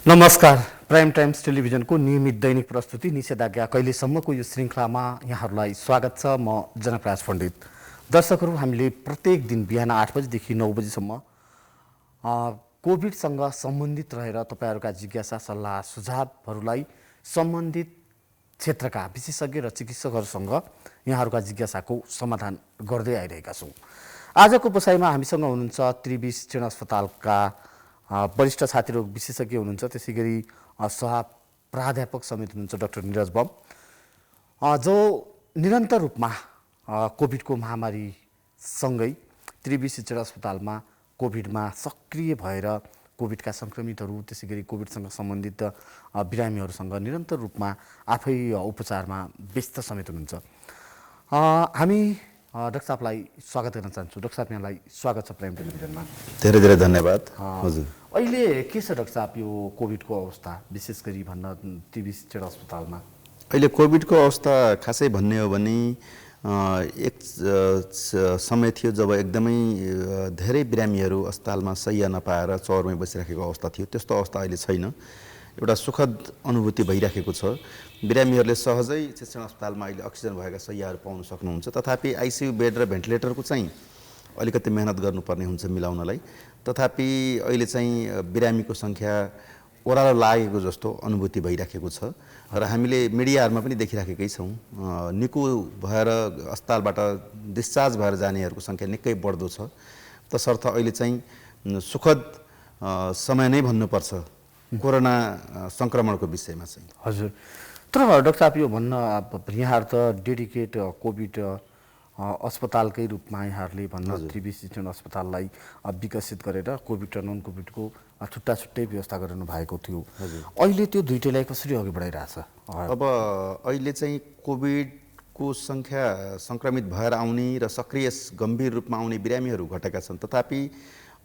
नमस्कार। Prime times टेलिभिजनको नियमित दैनिक प्रस्तुति निषेधाज्ञा कहिलेसम्मको यो श्रृङ्खलामा यहाँहरूलाई स्वागत छ। म जनकराज पण्डित। दर्शकहरू, हामीले प्रत्येक दिन बिहान 8 बजेदेखि 9 बजेसम्म कोभिडसँग सम्बन्धित रहेर तपाईँहरूका जिज्ञासा, सल्लाह, सुझावहरूलाई सम्बन्धित क्षेत्रका विशेषज्ञ र चिकित्सकहरूसँग यहाँहरूका जिज्ञासाको समाधान गर्दै आइरहेका छौँ। आजको बसाइमा हामीसँग हुनुहुन्छ त्रिवी शिक्षण अस्पतालका वरिष्ठ छातीरोग विशेषज्ञ हुनुहुन्छ, त्यसै गरी सह प्राध्यापक समेत हुनुहुन्छ डाक्टर निरज बम, जो निरन्तर रूपमा कोभिडको महामारीसँगै त्रिवी शिक्षण अस्पतालमा कोभिडमा सक्रिय भएर कोभिडका सङ्क्रमितहरू, त्यसै गरी कोभिडसँग सम्बन्धित बिरामीहरूसँग निरन्तर रूपमा आफै उपचारमा व्यस्त समेत हुनुहुन्छ। हामी डाक्टर साहबलाई स्वागत गर्न चाहन्छु। डाक्टर साहब, यहाँलाई स्वागत छ प्राइम टेलिभिजनमा। धेरै धेरै धन्यवाद। हजुर, अहिले के छ डाक्टर साहब यो कोभिडको अवस्था, विशेष गरी भन्न त्रिवी शिक्षण अस्पतालमा? अहिले कोभिडको अवस्था खासै भन्ने हो भने एक समय थियो जब एकदमै धेरै बिरामीहरू अस्पतालमा शय्या नपाएर चौरमै बसिराखेको अवस्था थियो। त्यस्तो अवस्था अहिले छैन। एउटा सुखद अनुभूति भइराखेको छ। बिरामीहरूले सहजै शिक्षण अस्पतालमा अहिले अक्सिजन भएका शय्याहरू पाउन सक्नुहुन्छ। तथापि आइसियु बेड र भेन्टिलेटरको चाहिँ अलिकति मेहनत गर्नुपर्ने हुन्छ मिलाउनलाई। तथापि अहिले चाहिँ बिरामीको सङ्ख्या ओह्रालो लागेको जस्तो अनुभूति भइराखेको छ र हामीले मिडियाहरूमा पनि देखिराखेकै छौँ। निको भएर अस्पतालबाट डिस्चार्ज भएर जानेहरूको सङ्ख्या निकै बढ्दो छ। तसर्थ अहिले चाहिँ सुखद समय नै भन्नुपर्छ कोरोना सङ्क्रमणको विषयमा चाहिँ। हजुर, तर डाक्टर साहब यो भन्न यहाँहरू त डेडिकेट कोभिड अस्पतालकै रूपमा यहाँहरूले भन्न त्रिवी शिक्षण अस्पताललाई विकसित गरेर कोभिड र नन कोभिडको छुट्टा छुट्टै व्यवस्था गरिनु भएको थियो। अहिले त्यो दुइटैलाई कसरी अघि बढाइरहेछ? अब अहिले चाहिँ कोभिडको सङ्ख्या सङ्क्रमित भएर आउने र सक्रिय गम्भीर रूपमा आउने बिरामीहरू घटेका छन्। तथापि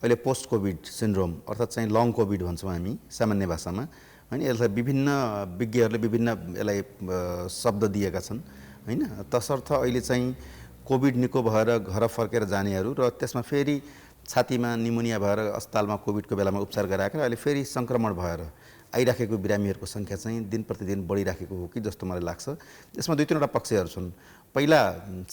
अहिले पोस्ट कोभिड सिन्ड्रोम अर्थात् चाहिँ लङ कोभिड भन्छौँ हामी सामान्य भाषामा, होइन? यसलाई विभिन्न विज्ञहरूले विभिन्न यसलाई शब्द दिएका छन्, होइन? तसर्थ अहिले चाहिँ कोभिड निको भएर घर फर्केर जानेहरू र त्यसमा फेरि छातीमा निमोनिया भएर अस्पतालमा कोभिडको बेलामा उपचार गराएर अहिले फेरि सङ्क्रमण भएर आइराखेको बिरामीहरूको सङ्ख्या चाहिँ दिन प्रतिदिन बढिराखेको हो कि जस्तो मलाई लाग्छ। यसमा दुई तिनवटा पक्षहरू छन्। पहिला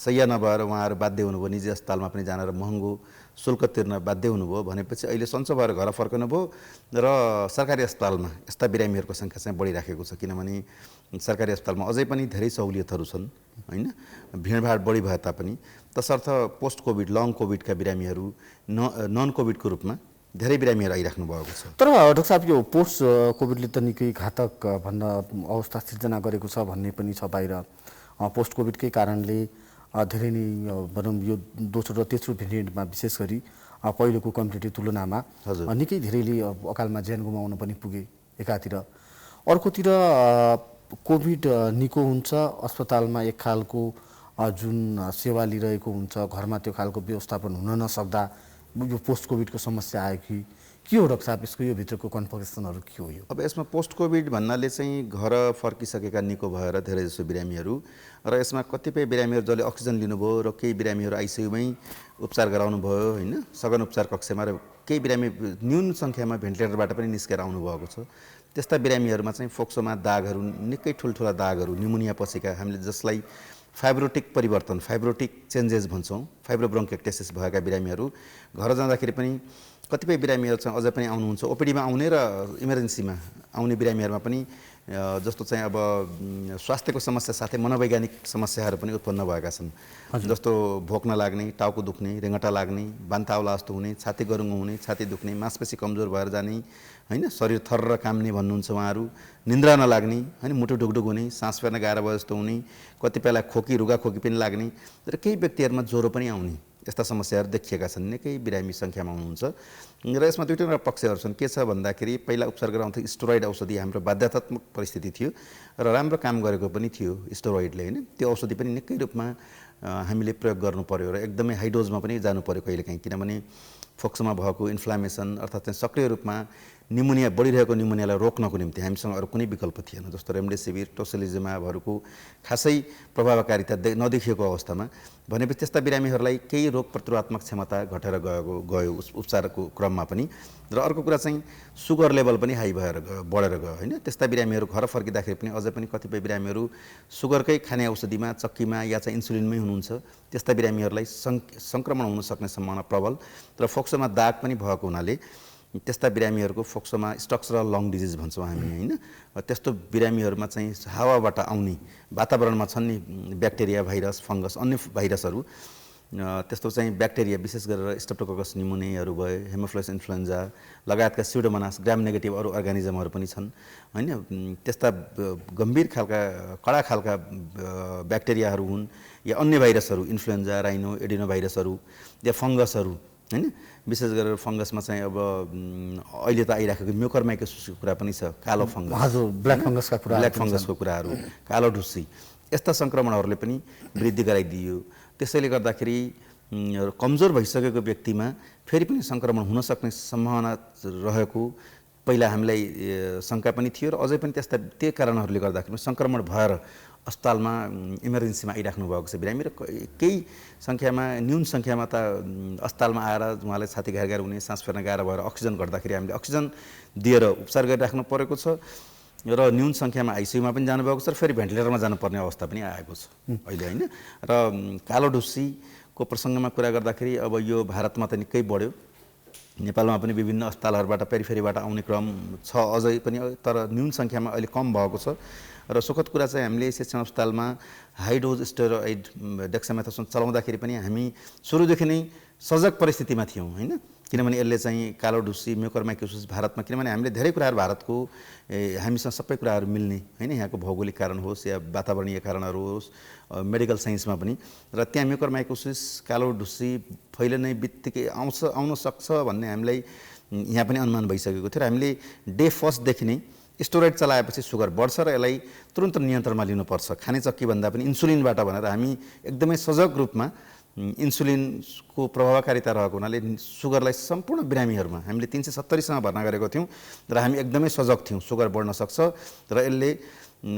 शय्या नभएर उहाँहरू बाध्य हुनुभयो, निजी अस्पतालमा पनि जान र महँगो शुल्क तिर्न बाध्य हुनुभयो। भनेपछि अहिले सन्चो भएर घर फर्कनुभयो र सरकारी अस्पतालमा यस्ता बिरामीहरूको सङ्ख्या चाहिँ बढिराखेको छ। किनभने सरकारी अस्पतालमा अझै पनि धेरै सहुलियतहरू छन्, होइन? भिडभाड बढी भए तापनि। तसर्थ पोस्ट कोभिड लङ कोभिडका बिरामीहरू नन कोभिडको रूपमा धेरै बिरामीहरू आइराख्नु भएको छ। तर डाक्टर साहब, यो पोस्ट कोभिडले त निकै घातक भन्न अवस्था सिर्जना गरेको छ भन्ने पनि छ बाहिर। पोस्ट कोभिडकै कारणले धेरै नै भनौँ यो दोस्रो र तेस्रो भेरिएन्टमा विशेष गरी पहिलोको कम्पेरिटिभ तुलनामा निकै धेरैले अकालमा ज्यान गुमाउन पनि पुगे एकातिर। अर्कोतिर कोभिड निको हुन्छ, अस्पतालमा एक खालको जुन सेवा लिइरहेको हुन्छ, घरमा त्यो खालको व्यवस्थापन हुन नसक्दा यो पोस्ट कोभिडको समस्या आयो कि के हो डाक्टर साहब? यसको यो भित्रको कन्फर्मेसनहरू के हो? यो अब यसमा पोस्ट कोभिड भन्नाले चाहिँ घर फर्किसकेका निको भएर धेरैजसो बिरामीहरू र यसमा कतिपय बिरामीहरू जसले अक्सिजन लिनुभयो र केही बिरामीहरू आइसियुमै उपचार गराउनु भयो, होइन? सघन उपचार कक्षमा, र केही बिरामी न्यून सङ्ख्यामा भेन्टिलेटरबाट पनि निस्केर आउनुभएको छ। त्यस्ता बिरामीहरूमा चाहिँ फोक्सोमा दागहरू, निकै ठुल्ठुला दागहरू, निमोनिया पछिका, हामीले जसलाई फाइब्रोटिक परिवर्तन, फाइब्रोटिक चेन्जेस भन्छौँ, फाइब्रोब्रोङ्केक्टेसिस भएका बिरामीहरू घर जाँदाखेरि पनि कतिपय बिरामीहरू चाहिँ अझै पनि आउनुहुन्छ। ओपिडीमा आउने र इमर्जेन्सीमा आउने बिरामीहरूमा पनि जस्तो चाहिँ अब स्वास्थ्यको समस्या साथै मनोवैज्ञानिक समस्याहरू पनि उत्पन्न भएका छन्। जस्तो भोक नलाग्ने, टाउको दुख्ने, रेङ्गटा लाग्ने, बान्ताउला जस्तो हुने, छाती गरुङ हुने, छाती दुख्ने, मांसपेशी कमजोर भएर जाने, होइन? शरीर थर्र काम्ने भन्नुहुन्छ उहाँहरू, निन्द्रा नलाग्ने, होइन? मुटु ढुकढुक हुने, सास फेर्न गाह्रो भयो जस्तो हुने, कतिपयलाई खोकी रुगाखोकी पनि लाग्ने र केही व्यक्तिहरूमा ज्वरो पनि आउने, यस्ता समस्याहरू देखिएका छन्। निकै बिरामी सङ्ख्यामा हुनुहुन्छ र यसमा दुईवटा पक्षहरू छन्। के छ भन्दाखेरि पहिला उपचार गराउँथ्यो स्टेरोइड औषधि, हाम्रो बाध्यात्मक परिस्थिति थियो र राम्रो काम गरेको पनि थियो स्टेरोइडले, होइन? त्यो औषधि पनि निकै रूपमा हामीले प्रयोग गर्नु पर्यो र एकदमै हाई डोजमा पनि जानु पर्यो कहिलेकाहीँ। किनभने फोक्सोमा भएको इन्फ्लामेसन अर्थात् चाहिँ सक्रिय रूपमा निमोनिया बढिरहेको निमोनियालाई रोक्नको निम्ति हामीसँग अरू कुनै विकल्प थिएन, जस्तो रेमडेसिभिर टोसिलिजुमाबहरूको खासै प्रभावकारिता नदेखिएको अवस्थामा भनेपछि त्यस्ता बिरामीहरूलाई केही रोग प्रतिरोधात्मक क्षमता घटेर गयो उपचारको क्रममा पनि। र अर्को कुरा चाहिँ सुगर लेभल पनि हाई भएर बढेर गयो होइन। त्यस्ता बिरामीहरू घर फर्किँदाखेरि पनि अझै पनि कतिपय बिरामीहरू सुगरकै खाने औषधिमा, चक्कीमा या चाहिँ इन्सुलिनमै हुनुहुन्छ। त्यस्ता बिरामीहरूलाई सङ्क्रमण हुन सक्ने सम्भावना प्रबल र फोक्सोमा दाग पनि भएको हुनाले त्यस्ता बिरामीहरूको फोक्सोमा स्ट्रक्चरल लङ डिजिज भन्छौँ हामी होइन। त्यस्तो बिरामीहरूमा चाहिँ हावाबाट आउने वातावरणमा छन् नि ब्याक्टेरिया, भाइरस, फङ्गस, अन्य भाइरसहरू, त्यस्तो चाहिँ ब्याक्टेरिया विशेष गरेर स्ट्रेप्टोकोकस निमोनियाहरू भयो, हेमोफ्लस इन्फ्लुएन्जा लगायतका स्युडोमोनास, ग्राम नेगेटिभ अरू अर्गानिजमहरू पनि छन् होइन। त्यस्ता गम्भीर खालका कडा खालका ब्याक्टेरियाहरू हुन् या अन्य भाइरसहरू, इन्फ्लुएन्जा, राइनो, एडिनो भाइरसहरू या फङ्गसहरू होइन। विशेष गरेर फङ्गसमा चाहिँ अब अहिले त आइराखेको म्युकरमाइकोसिसको कुरा पनि छ, कालो फङ्गस, हजुर, ब्ल्याक फङ्गसको कुराहरू, कालो ढुस्सी, यस्ता सङ्क्रमणहरूले पनि वृद्धि गराइदियो। त्यसैले गर्दाखेरि कमजोर भइसकेको व्यक्तिमा फेरि पनि सङ्क्रमण हुन सक्ने सम्भावना रहेको पहिला हामीलाई शङ्का पनि थियो र अझै पनि त्यही कारणहरूले गर्दाखेरि सङ्क्रमण भएर अस्पतालमा इमर्जेन्सीमा आइराख्नु भएको छ बिरामी। र केही सङ्ख्यामा, न्यून सङ्ख्यामा त अस्पतालमा आएर उहाँलाई छाती घार हुने, सास फेर्न गाह्रो भएर अक्सिजन घट्दाखेरि हामीले अक्सिजन दिएर उपचार गरिराख्नु परेको छ र न्यून सङ्ख्यामा आइसियुमा पनि जानुभएको छ र फेरि भेन्टिलेटरमा जानुपर्ने अवस्था पनि आएको छ अहिले होइन। र कालो ढुस्सीको प्रसङ्गमा कुरा गर्दाखेरि अब यो भारतमा त निकै बढ्यो, नेपालमा पनि विभिन्न अस्पतालहरूबाट पेरिफेरीबाट आउने क्रम छ अझै पनि, तर न्यून सङ्ख्यामा अहिले कम भएको छ। र सुखद कुरा चाहिँ हामीले शिक्षण अस्पतालमा हाई डोज स्टेरोइड डेक्सामेथासोन चलाउँदाखेरि पनि हामी सुरुदेखि नै सजग परिस्थितिमा थियौँ होइन। किनभने यसले चाहिँ कालो ढुस्सी, म्युकरमाइकोसिस भारतमा, किनभने हामीले धेरै कुराहरू भारतको हामीसँग सबै कुराहरू मिल्ने होइन, यहाँको भौगोलिक कारण होस् या वातावरणीय कारणहरू होस्, मेडिकल साइन्समा पनि। र त्यहाँ म्युकरमाइकोसिस, कालो ढुस्सी फैलिने बित्तिकै आउन सक्छ भन्ने हामीलाई यहाँ पनि अनुमान भइसकेको थियो र हामीले डे फर्स्टदेखि नै स्टेरोइड चलाएपछि सुगर बढ्छ र यसलाई तुरन्त नियन्त्रणमा लिनुपर्छ, खाने चक्कीभन्दा पनि इन्सुलिनबाट भनेर हामी एकदमै सजग रूपमा इन्सुलिनको प्रभावकारिता रहेको हुनाले सुगरलाई सम्पूर्ण बिरामीहरूमा हामीले 370सम्म भर्ना गरेको थियौँ र हामी एकदमै सजग थियौँ सुगर बढ्न सक्छ र यसले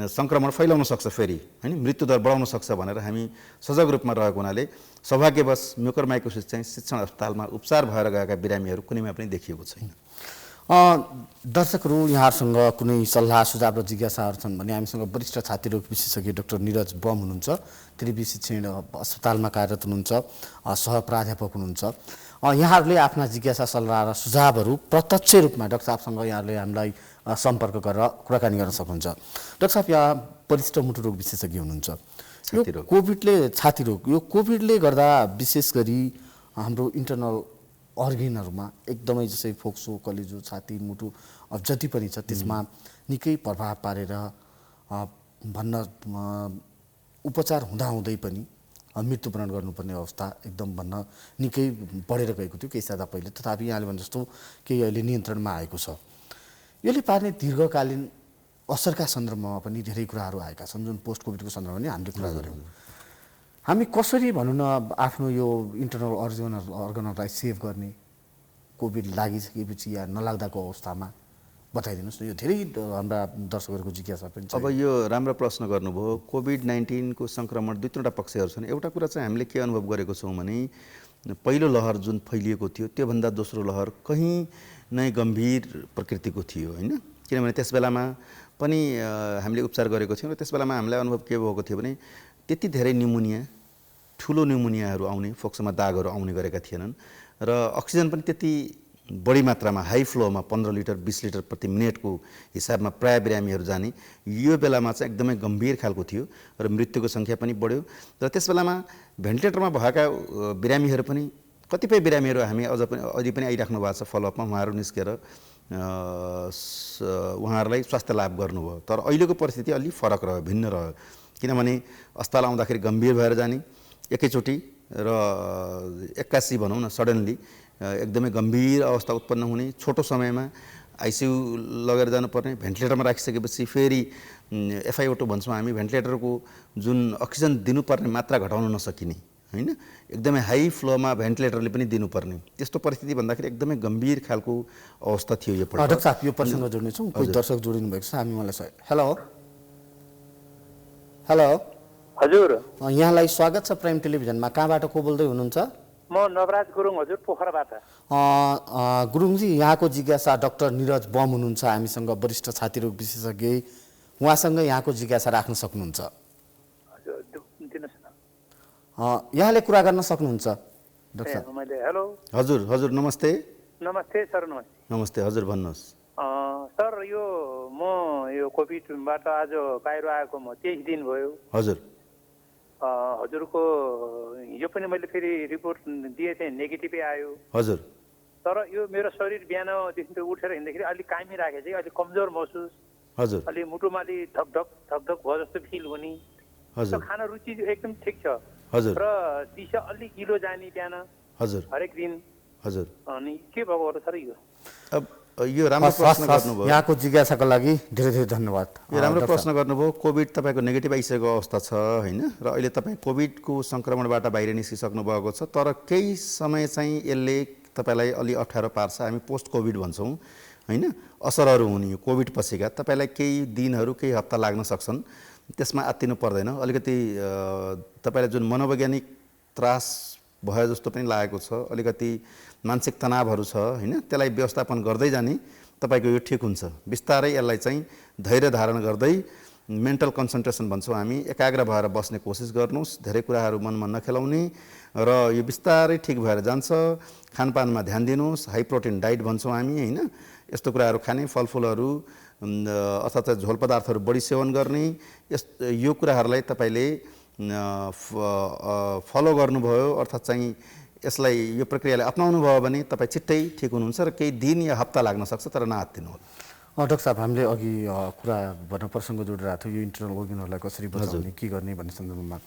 सङ्क्रमण फैलाउन सक्छ फेरि होइन, मृत्युदर बढाउन सक्छ भनेर हामी सजग रूपमा रहेको हुनाले सौभाग्यवश म्युकरमाइकोसिस चाहिँ शिक्षण अस्पतालमा उपचार भएर गएका बिरामीहरू कुनैमा पनि देखिएको छैन। दर्शकहरू यहाँहरूसँग कुनै सल्लाह सुझाव र जिज्ञासाहरू छन् भने हामीसँग वरिष्ठ छातीरोग विशेषज्ञ डाक्टर निरज बम हुनुहुन्छ, त्रिवी शिक्षण अस्पतालमा कार्यरत हुनुहुन्छ, सह प्राध्यापक हुनुहुन्छ। यहाँहरूले आफ्ना जिज्ञासा, सल्लाह र सुझावहरू प्रत्यक्ष रूपमा डाक्टर साहबसँग यहाँहरूले हामीलाई सम्पर्क गरेर कुराकानी गर्न सक्नुहुन्छ। डाक्टर साहब यहाँ वरिष्ठ मुटुरोग विशेषज्ञ हुनुहुन्छ। यो छातीरोग यो कोभिडले गर्दा विशेष गरी हाम्रो इन्टरनल अर्गेनहरूमा एकदमै जस्तै फोक्सो, कलेजो, छाती, मुटु जति पनि छ त्यसमा निकै प्रभाव पारेर भन्न उपचार हुँदाहुँदै पनि मृत्युवरण गर्नुपर्ने अवस्था एकदम भन्न निकै बढेर गएको थियो केही साता पहिले। तथापि यहाँले भने जस्तो केही अहिले नियन्त्रणमा आएको छ। यसले पार्ने दीर्घकालीन असरका सन्दर्भमा पनि धेरै कुराहरू आएका छन्, जुन पोस्ट कोभिडको सन्दर्भमा पनि हामीले कुरा गऱ्यौँ। हामी कसरी भनौँ न आफ्नो यो इन्टरनल अर्गनहरूलाई सेभ गर्ने, कोभिड लागिसकेपछि या नलाग्दाको अवस्थामा बताइदिनुहोस् न। यो धेरै हाम्रा दर्शकहरूको जिज्ञासा पनि छ। अब यो राम्रो प्रश्न गर्नुभयो। कोभिड-19को सङ्क्रमण दुई तिनवटा पक्षहरू छन्। एउटा कुरा चाहिँ हामीले के अनुभव गरेको छौँ भने पहिलो लहर जुन फैलिएको थियो त्योभन्दा दोस्रो लहर कहीँ नै गम्भीर प्रकृतिको थियो होइन। किनभने त्यस बेलामा पनि हामीले उपचार गरेको थियौँ र त्यस बेलामा हामीलाई अनुभव के भएको थियो भने त्यति धेरै न्युमोनिया, ठुलो न्युमोनियाहरू आउने, फोक्सोमा दागहरू आउने गरेका थिएनन् र अक्सिजन पनि त्यति बढी मात्रामा हाई फ्लोमा 15 लिटर 20 लिटर प्रति मिनटको हिसाबमा प्राय बिरामीहरू जाने यो बेलामा चाहिँ एकदमै गम्भीर खालको थियो र मृत्युको सङ्ख्या पनि बढ्यो। र त्यस बेलामा भेन्टिलेटरमा भएका बिरामीहरू पनि कतिपय बिरामीहरू हामी अझै पनि आइराख्नु भएको छ फलोअपमा, उहाँहरू निस्केर उहाँहरूलाई स्वास्थ्य लाभ गर्नुभयो। तर अहिलेको परिस्थिति अलि फरक रह्यो, भिन्न रह्यो। किनभने अस्पताल आउँदाखेरि गम्भीर भएर जाने एकैचोटि र 81 भनौँ न सडनली एकदमै गम्भीर अवस्था उत्पन्न हुने, छोटो समयमा आइसियु लगेर जानुपर्ने, भेन्टिलेटरमा राखिसकेपछि फेरि FiO2 भन्छौँ हामी, भेन्टिलेटरको जुन अक्सिजन दिनुपर्ने मात्रा घटाउन नसकिने होइन, एकदमै हाई फ्लोमा भेन्टिलेटरले पनि दिनुपर्ने त्यस्तो परिस्थिति भन्दाखेरि एकदमै गम्भीर खालको अवस्था थियो यो पल्ट। डाक्टर साहब यो प्रसङ्ग जोड्नेछौँ, कोही दर्शक जोडिनु भएको छ, हामी उहाँलाई हेलो हेलो हजुर, यहाँलाई स्वागत छ प्राइम टेलिभिजनमा। कहाँबाट को बोल्दै हुनुहुन्छ? म नवराज गुरुङ हजुर, पोखराबाट। गुरुङजी, यहाँको जिज्ञासा डाक्टर निरज बम हुनुहुन्छ, हामीसँग वरिष्ठ छातीरोग विशेषज्ञ, उहाँसँग यहाँको जिज्ञासा राख्न सक्नुहुन्छ। हजुर दिनुहोस् न। यहाँले कुरा गर्न सक्नुहुन्छ डाक्टर साहब। मैले हेलो हजुर हजुर नमस्ते। नमस्ते सर। नमस्ते नमस्ते हजुर, भन्नुहोस्। सर, म यो कोभिडबाट आज बाहिर आएको म 23 दिन भयो। हजुर हजुरको हिजो पनि मैले फेरि रिपोर्ट दिए थिएँ, नेगेटिभै आयो। हजुर तर यो मेरो शरीर बिहानदेखि उठेर हिँड्दाखेरि अलिक कामी राखेको चाहिँ अलिक कमजोर महसुस, हजुर अलि मुटुमा अलि धकधक भयो जस्तो फिल हुने। हजुर खाना रुचि एकदम ठिक छ हजुर र दिशा अलिक गिलो जाने बिहान हजुर हरेक दिन। हजुर अनि के भएको हो सर यो? अब यो राम्रो प्रश्न गर्नुभयो। यहाँको जिज्ञासाको लागि धेरै धेरै धन्यवाद। यो राम्रो प्रश्न गर्नुभयो। कोभिड तपाईँको नेगेटिभ आइसकेको अवस्था छ होइन, र अहिले तपाईँ कोभिडको सङ्क्रमणबाट बाहिर निस्किसक्नु भएको छ, तर केही समय चाहिँ यसले तपाईँलाई अलि अप्ठ्यारो पार्छ। हामी पोस्ट कोभिड भन्छौँ होइन, असरहरू हुने कोभिड पछिका तपाईँलाई केही दिनहरू केही हप्ता लाग्न सक्छन्, त्यसमा आत्तिनु पर्दैन। अलिकति तपाईँलाई जुन मनोवैज्ञानिक त्रास भयो जस्तो पनि लागेको छ, अलिकति मानसिक तनावहरू छ होइन, त्यसलाई व्यवस्थापन गर्दै जाने तपाईँको यो ठिक हुन्छ। बिस्तारै यसलाई चाहिँ धैर्य धारण गर्दै मेन्टल कन्सन्ट्रेसन भन्छौँ हामी, एकाग्र भएर बस्ने कोसिस गर्नुहोस्, धेरै कुराहरू मनमा नखेलाउने, र यो बिस्तारै ठिक भएर जान्छ। खानपानमा ध्यान दिनुहोस्, हाई प्रोटिन डाइट भन्छौँ हामी होइन, यस्तो कुराहरू खाने, फलफुलहरू अथवा झोल पदार्थहरू बढी सेवन गर्ने, यो कुराहरूलाई तपाईँले फलो गर्नुभयो अर्थात् चाहिँ यसलाई यो प्रक्रियालाई अपनाउनु भयो भने तपाईँ छिट्टै ठिक हुनुहुन्छ, र केही दिन या हप्ता लाग्न सक्छ, तर नआत्तिनु होला। डाक्टर साहब, हामीले अघि कुरा भन्न प्रसङ्ग जोडिरहेको थियो, यो इन्टरनल अर्गनहरूलाई कसरी बचाउने, के गर्ने भन्ने सन्दर्भमा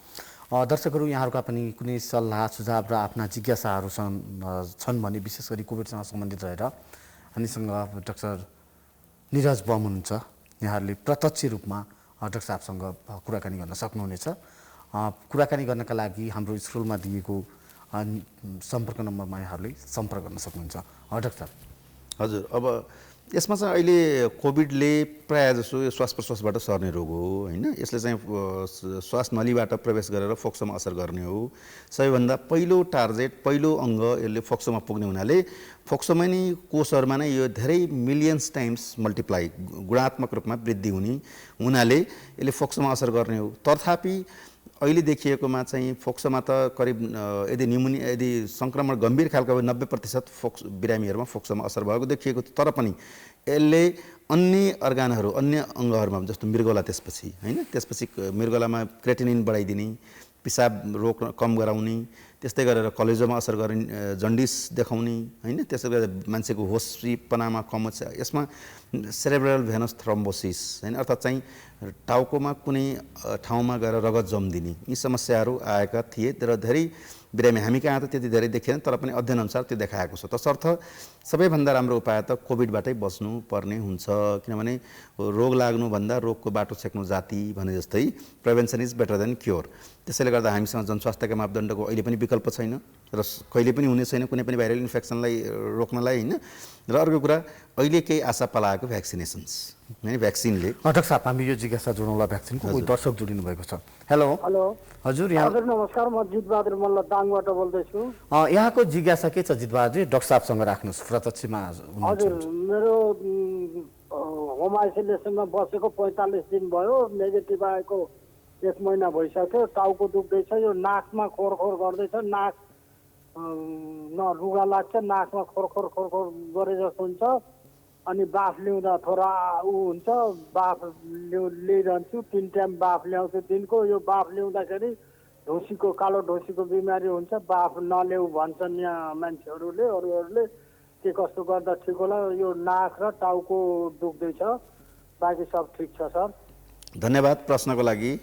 दर्शकहरू यहाँहरूका पनि कुनै सल्लाह सुझाव र आफ्ना जिज्ञासाहरू छन् भने विशेष गरी कोभिडसँग सम्बन्धित रहेर हामीसँग डाक्टर निरज बम हुनुहुन्छ, यहाँहरूले प्रत्यक्ष रूपमा डाक्टर साहबसँग कुराकानी गर्न सक्नुहुनेछ। कुराकानी गर्नका लागि हाम्रो स्क्रोलमा दिएको सम्पर्क नम्बरमा यहाँहरूले सम्पर्क गर्न सक्नुहुन्छ। डाक्टर साहब हजुर, अब यसमा चाहिँ अहिले कोभिडले प्रायः जसो यो श्वास प्रश्वासबाट सर्ने रोग हो होइन, यसले चाहिँ श्वास नलीबाट प्रवेश गरेर फोक्सोमा असर गर्ने हो। सबैभन्दा पहिलो टार्गेट, पहिलो अङ्ग यसले फोक्सोमा पुग्ने हुनाले फोक्सोमा नै कोषहरूमा नै यो धेरै मिलियन्स टाइम्स मल्टिप्लाई गुणात्मक रूपमा वृद्धि हुनाले यसले फोक्सोमा असर गर्ने हो। तथापि अहिले देखिएकोमा चाहिँ फोक्सोमा त करिब यदि सङ्क्रमण गम्भीर खालको 90% बिरामीहरूमा फोक्सोमा असर भएको देखिएको, तर पनि यसले अन्य अर्गानहरू, अन्य अङ्गहरूमा जस्तो मृगौला, त्यसपछि होइन, त्यसपछि मृगौलामा क्रेटिनिन बढाइदिने, पिसाब रोक्न कम गराउने, त्यस्तै गरेर कलेजोमा असर गर्ने, जन्डिस देखाउने होइन, त्यसै गरेर मान्छेको होसपनामा कम छ। यसमा सेरेब्रल भेनस थ्रोम्बोसिस होइन, अर्थात् चाहिँ टाउकोमा कुनै ठाउँमा गएर रगत जम्दिने, यी समस्याहरू आएका थिए, र धेरै बिरामी हामी कहाँ त त्यति धेरै देखिएन, तर पनि अध्ययन अनुसार त्यो देखाएको छ। तसर्थ सबैभन्दा राम्रो उपाय त कोभिडबाटै बस्नुपर्ने हुन्छ, किनभने रोग लाग्नुभन्दा रोगको बाटो छेक्नु जाति भने जस्तै prevention is better than cure. त्यसैले गर्दा हामीसँग जनस्वास्थ्यका मापदण्डको अहिले पनि विकल्प छैन, र कहिले पनि हुने छैन कुनै पनि भाइरल इन्फेक्सनलाई रोक्नलाई होइन। र अर्को कुरा, अहिले केही आशा पलाएको भ्याक्सिनेसन्स होइन, भ्याक्सिनले। डाक्टर साहब, हामी यो जिज्ञासा जोडौँला भ्याक्सिनको, कोही दर्शक जोडिनु भएको छ। हेलो हेलो हजुर, यहाँ नमस्कार, म जितबहादुर मल्ल दाङबाट बोल्दैछु। यहाँको जिज्ञासा के छ जितबहादुर? डाक्टर साहबसँग राख्नुहोस्, प्रत्यक्षमा हजुर, मेरो होम आइसोलेसनमा बसेको 45 दिन भयो, नेगेटिभ आएको 1 महिना भइसक्यो। टाउको दुख्दैछ, यो नाकमा खोरखोर गर्दैछ, नाक रुगा लाग्छ, नाकमा खोरखोर खोरखोर गरे जस्तो हुन्छ, अनि बाफ ल्याउँदा थोडा हुन्छ, बाफ लिइरहन्छु, 3 टाइम बाफ ल्याउँछु दिनको। यो बाफ ल्याउँदाखेरि ढुसीको, कालो ढुसीको बिमारी हुन्छ, बाफ नल्याउ भन्छन् यहाँ मान्छेहरूले, अरूहरूले। के कस्तो गर्दा ठिक होला? यो नाक र टाउको दुख्दैछ, बाँकी सब ठिक छ सर। धन्यवाद प्रश्नको लागि।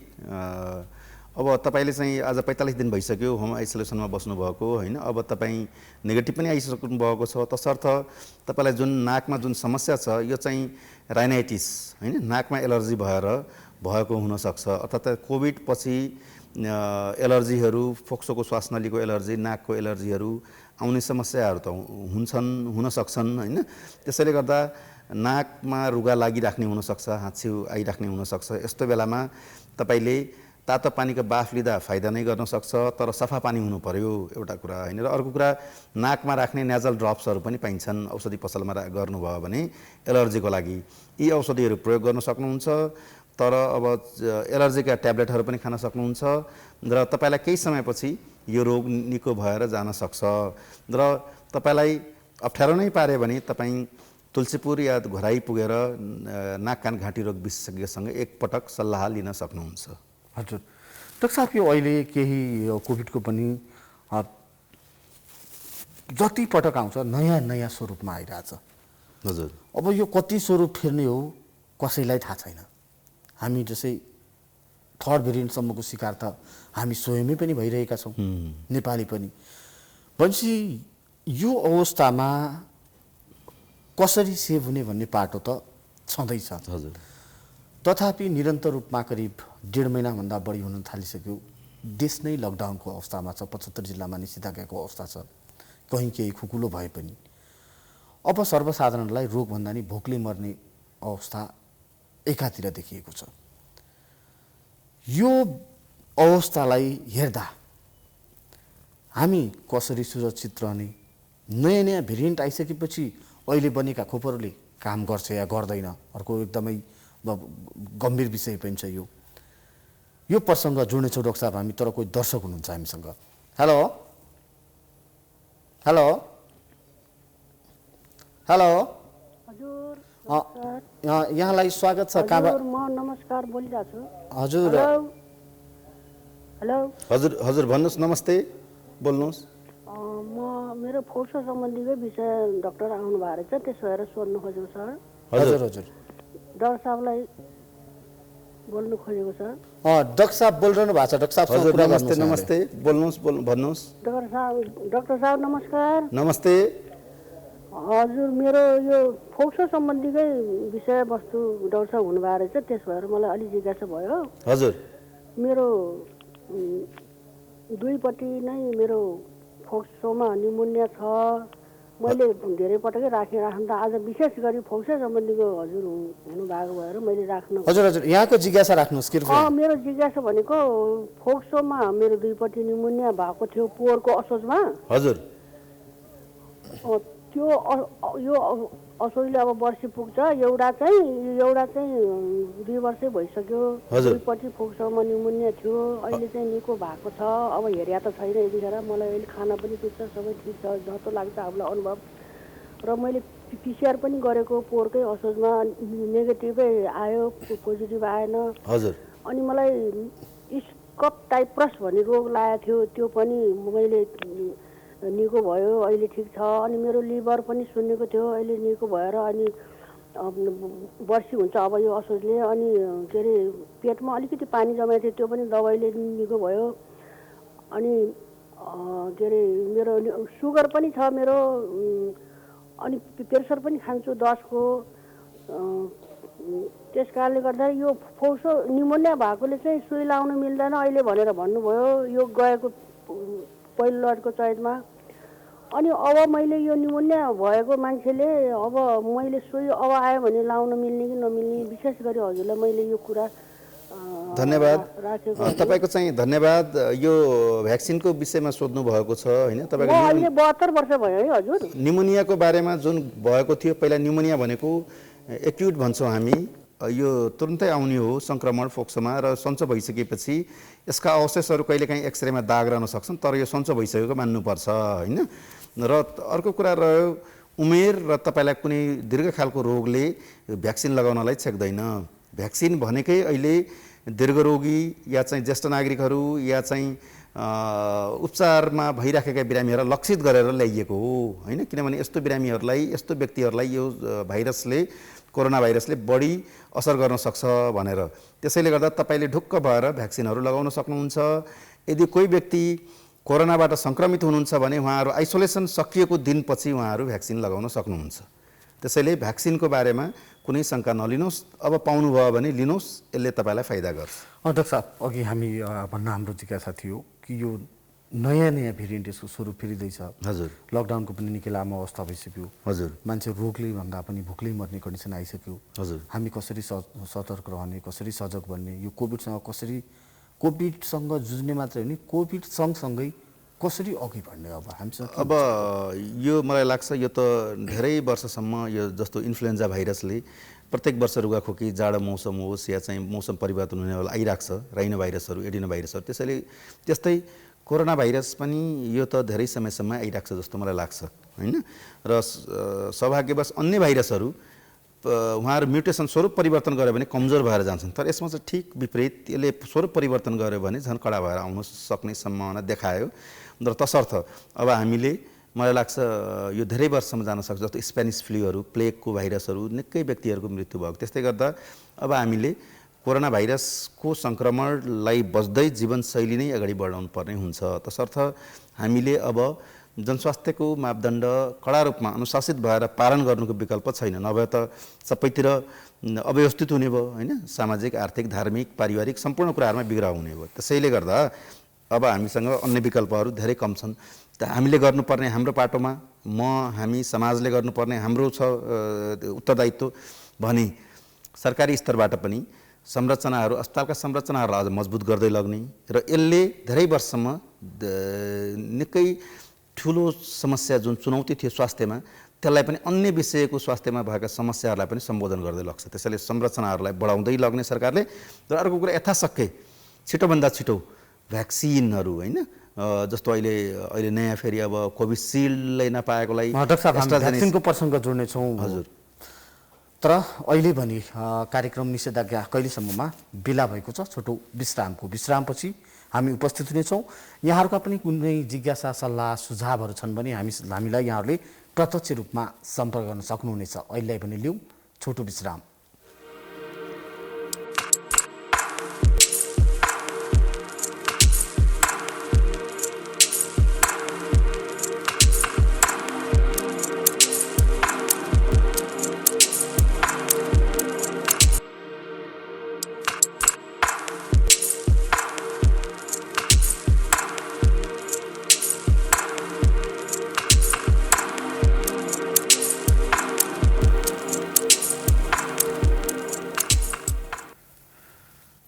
अब तपाईँले चाहिँ आज 45 दिन भइसक्यो होम आइसोलेसनमा बस्नुभएको होइन, अब तपाईँ नेगेटिभ पनि आइसक्नु भएको छ, तसर्थ तपाईँलाई जुन नाकमा जुन समस्या छ यो चाहिँ राइनाइटिस होइन, नाकमा एलर्जी भएर भएको हुनसक्छ, अर्थात् कोभिड पछि एलर्जीहरू, फोक्सोको श्वास नलीको एलर्जी, नाकको एलर्जीहरू आउने समस्याहरू त हुन सक्छन् हैन। त्यसैले गर्दा नाकमा रुगा लागिराख्ने हुनसक्छ, हाँच्छिउ आइराख्ने हुनसक्छ। यस्तो बेलामा तपाईँले तातो पानीको बाफ लिँदा फाइदा नै गर्न सक्छ, तर सफा पानी हुनु पर्यो एउटा कुरा हैन। र अर्को कुरा नाकमा राख्ने नेजल ड्रप्सहरू पनि पाइन्छन् औषधि पसलमा गर्नुभयो भने एलर्जीको लागि यी औषधिहरू प्रयोग गर्न सक्नुहुन्छ। तर अब एलर्जीका ट्याब्लेटहरू पनि खान सक्नुहुन्छ र तपाईँलाई केही समयपछि यो रोग निको भएर जान सक्छ। र तपाईँलाई अप्ठ्यारो नै पार्यो भने तपाईँ तुलसीपुर या घराई पुगेर नाक कान घाँटी रोग विशेषज्ञसँग एकपटक सल्लाह लिन सक्नुहुन्छ। हजुर डाक्टर साहब, यो अहिले केही कोभिडको पनि जति पटक आउँछ नयाँ नयाँ स्वरूपमा आइरहेछ। हजुर, अब यो कति स्वरूप फेर्ने हो कसैलाई थाहा छैन। हामी जसै थर्ड भेरिएन्टसम्मको शिकार त हामी स्वयमै पनि भइरहेका छौँ, नेपाली पनि। भनेपछि यो अवस्थामा कसरी सेभ हुने भन्ने पाटो त छँदैछ। हजुर, तथापि निरन्तर रूपमा करिब 1.5 महिनाभन्दा बढी हुन थालिसक्यो। देश नै लकडाउनको अवस्थामा छ, 75 जिल्लामा निषेधाज्ञाको अवस्था छ, कहीँ केही खुकुलो भए पनि। अब सर्वसाधारणलाई रोगभन्दा नि भोकले मर्ने अवस्था एकातिर देखिएको छ। यो अवस्थालाई हेर्दा हामी कसरी सुरक्षित रहने? नयाँ नयाँ भेरिएन्ट आइसकेपछि अहिले बनेका खोपहरूले काम गर्छ या गर्दैन, अर्को एकदमै गम्भीर विषय पनि छ यो प्रसङ्ग जोड्नेछौँ डाक्टर साहब हामी। तर कोही दर्शक हुनुहुन्छ हामीसँग। हेलो हेलो हेलो हजुर, यहाँलाई स्वागत छ। कहाँबाट? म नमस्कार बोलिरहेको छु। हजुर हेलो हजुर, हजुर भन्नुहोस्, नमस्ते, बोल्नुहोस्। मेरो फोक्सो सम्बन्धीकै विषय डाक्टर आउनु भएको रहेछ, त्यसो भएर सोध्नु खोजेको सर। हजुर हजुर डाक्टर साहबलाई बोल्नु खोजेको सर। डाक्टर साहब बोलिरहनु भएको छ। डाक्टर साहब हजुर, नमस्ते, नमस्ते, बोल्नुहोस्, भन्नुहोस्। डाक्टर साहब नमस्कार। नमस्ते। हजुर, मेरो यो फोक्सो सम्बन्धीकै विषयवस्तु डाक्टर साहब हुनुभएको रहेछ, त्यसो भएर मलाई अलि जिज्ञासा भयो। हजुर, मेरो दुईपट्टि नै मेरो फोक्सोमा निमोनिया छ। मैले धेरै पटकै राख्दा आज विशेष गरी फोक्सो सम्बन्धीको हजुर हुनुभएको भएर मैले राख्नु। हजुर हजुर, यहाँको जिज्ञासा राख्नुहोस्। मेरो जिज्ञासा भनेको फोक्सोमा मेरो दुईपट्टि निमोनिया भएको थियो पोहोरको असोजमा। हजुर, त्यो यो असोजले अब वर्षे पुग्छ। एउटा चाहिँ 2 वर्षै भइसक्यो। दुईपट्टि फोक्सोमा निमोनिया थियो, अहिले चाहिँ निको भएको छ। अब हेर्या त छैन यतिखेर, मलाई अहिले खाना पनि ठिक छ, सबै ठिक छ जस्तो लाग्छ आफूलाई अनुभव। र मैले पिसिआर पनि गरेको पोहोरकै असोजमा, नेगेटिभै आयो, पोजिटिभ आएन। हजुर, अनि मलाई स्कप टाइप्रस भन्ने रोग लागेको थियो, त्यो पनि मैले निको भयो, अहिले ठिक छ। अनि मेरो लिभर पनि सुन्नेको थियो, अहिले निको भएर अनि वर्षी हुन्छ अब यो असोजले। अनि के अरे पेटमा अलिकति पानी जमाएको थियो, त्यो पनि दबाईले निको भयो। अनि के अरे मेरो सुगर पनि छ मेरो, अनि प्रेसर पनि खान्छु 10 को। त्यस कारणले गर्दा यो फोक्सो निमोनिया भएकोले चाहिँ सुई लाउनु मिल्दैन अहिले भनेर भन्नुभयो यो गएको पहिलो लटको चैतमा। अनि अब मैले यो निमोनिया भएको मान्छेले अब मैले सुई अब आयो भने लाउन मिल्ने कि नमिल्ने, विशेष गरी हजुरलाई मैले यो कुरा धन्यवाद तपाईको चाहिँ धन्यवाद। यो भ्याक्सिनको विषयमा सोध्नु भएको छ हैन तपाईको? अहिले 72 वर्ष भयो है हजुर। निमोनियाको बारेमा जुन भएको थियो पहिला, निमोनिया भनेको एक्युट भन्छौँ हामी, यो तुरुन्तै आउने हो संक्रमण फोक्सोमा, र सन्चो भइसकेपछि यसका अवशेषहरू कहिलेकाहीँ एक्सरेमा दाग रहन सक्छन्, तर यो सन्चो भइसकेको मान्नुपर्छ हैन। र अर्को कुरा रह्यो उमेर, र तपाईँलाई कुनै दीर्घकालको रोगले भ्याक्सिन लगाउनलाई छेक्दैन। भ्याक्सिन भनेकै अहिले दीर्घरोगी या चाहिँ ज्येष्ठ नागरिकहरू या चाहिँ उपचारमा भइराखेका बिरामीहरूलाई लक्षित गरेर ल्याइएको हो हैन। किनभने यस्तो बिरामीहरूलाई, यस्तो व्यक्तिहरूलाई यो भाइरसले, कोरोना भाइरसले बढी असर गर्न सक्छ भनेर, त्यसैले गर्दा तपाईँले ढुक्क भएर भ्याक्सिनहरू लगाउन सक्नुहुन्छ। यदि कोही व्यक्ति कोरोनाबाट सङ्क्रमित हुनुहुन्छ भने उहाँहरू आइसोलेसन सकिएको दिनपछि उहाँहरू भ्याक्सिन लगाउन सक्नुहुन्छ। त्यसैले भ्याक्सिनको बारेमा कुनै शङ्का नलिनुहोस्। अब पाउनुभयो भने लिनुहोस्, यसले तपाईँलाई फाइदा गर्छ। डाक्टर साहब, अघि हामी भन्न हाम्रो जिज्ञासा थियो कि यो नयाँ भेरिएन्ट यसको स्वरूप फेरिँदैछ। हजुर लकडाउनको पनि निकै लामो अवस्था भइसक्यो। हजुर मान्छे रोगले भन्दा पनि भोकले मर्ने कन्डिसन आइसक्यो। हजुर हामी कसरी सतर्क रहने, कसरी सजग बन्ने, यो कोभिडसँग जुझ्ने मात्रै होइन, कोभिड सँगसँगै कसरी अघि बढ्ने अब हामीसँग? अब यो मलाई लाग्छ यो त धेरै वर्षसम्म यो जस्तो इन्फ्लुएन्जा भाइरसले प्रत्येक वर्ष रुगाखोकी, जाडो मौसम होस् या चाहिँ मौसम परिवर्तन हुनेवाला आइरहेको छ, राइनो भाइरसहरू, एडिनो भाइरसहरू। त्यस्तै कोरोना भाइरस पनि यो त धेरै समयसम्म आइरहेको छ जस्तो मलाई लाग्छ होइन। र सौभाग्यवश अन्य भाइरसहरू उहाँहरू म्युटेसन स्वरूप परिवर्तन गर्यो भने कमजोर भएर जान्छन्, तर यसमा चाहिँ ठिक विपरीत, यसले स्वरूप परिवर्तन गर्यो भने झन् कडा भएर आउन सक्ने सम्भावना देखायो। र तसर्थ अब हामीले, मलाई लाग्छ यो धेरै वर्षसम्म जान सक्छ। जस्तो स्पेनिस फ्लूहरू, प्लेगको भाइरसहरू, निकै व्यक्तिहरूको मृत्यु भएको। त्यस्तै गर्दा अब हामीले कोरोना भाइरसको सङ्क्रमणलाई बच्दै जीवनशैली नै अगाडि बढाउनु पर्ने हुन्छ। तसर्थ हामीले अब जनस्वास्थ्यको मापदण्ड कडा रूपमा अनुशासित भएर पालन गर्नुको विकल्प छैन। नभए त सबैतिर अव्यवस्थित हुने भयो होइन, सामाजिक, आर्थिक, धार्मिक, पारिवारिक सम्पूर्ण कुराहरूमा बिग्राउ हुने भयो। त्यसैले गर्दा अब हामीसँग अन्य विकल्पहरू धेरै कम छन्। त हामीले गर्नुपर्ने हाम्रो पाटोमा हामी समाजले गर्नुपर्ने हाम्रो छ उत्तरदायित्व भने सरकारी स्तरबाट पनि संरचनाहरू, अस्पतालका संरचनाहरूलाई अझ मजबुत गर्दै लग्ने र यसले धेरै वर्षसम्म निकै ठुलो समस्या जुन चुनौती थियो स्वास्थ्यमा, त्यसलाई पनि अन्य विषयको स्वास्थ्यमा भएका समस्याहरूलाई पनि सम्बोधन गर्दै लग्छ। त्यसैले संरचनाहरूलाई बढाउँदै लग्ने सरकारले। र अर्को कुरा, यथाशक्य छिटोभन्दा छिटो भ्याक्सिनहरू होइन, जस्तो अहिले नयाँ फेरि अब कोभिसिल्डले नपाएकोलाई डाक्टर साहब, हामी भ्याक्सिनको प्रसङ्ग जोड्नेछौँ। हजुर। तर अहिले भने कार्यक्रम निषेधाज्ञा कहिलेसम्ममा बेला भएको छ? छोटो विश्रामपछि हामी उपस्थित हुनेछौँ। यहाँहरूका पनि कुनै जिज्ञासा, सल्लाह, सुझावहरू छन् भने हामीलाई यहाँहरूले प्रत्यक्ष रूपमा सम्पर्क गर्न सक्नुहुनेछ। अहिले पनि लिउँ छोटो विश्राम।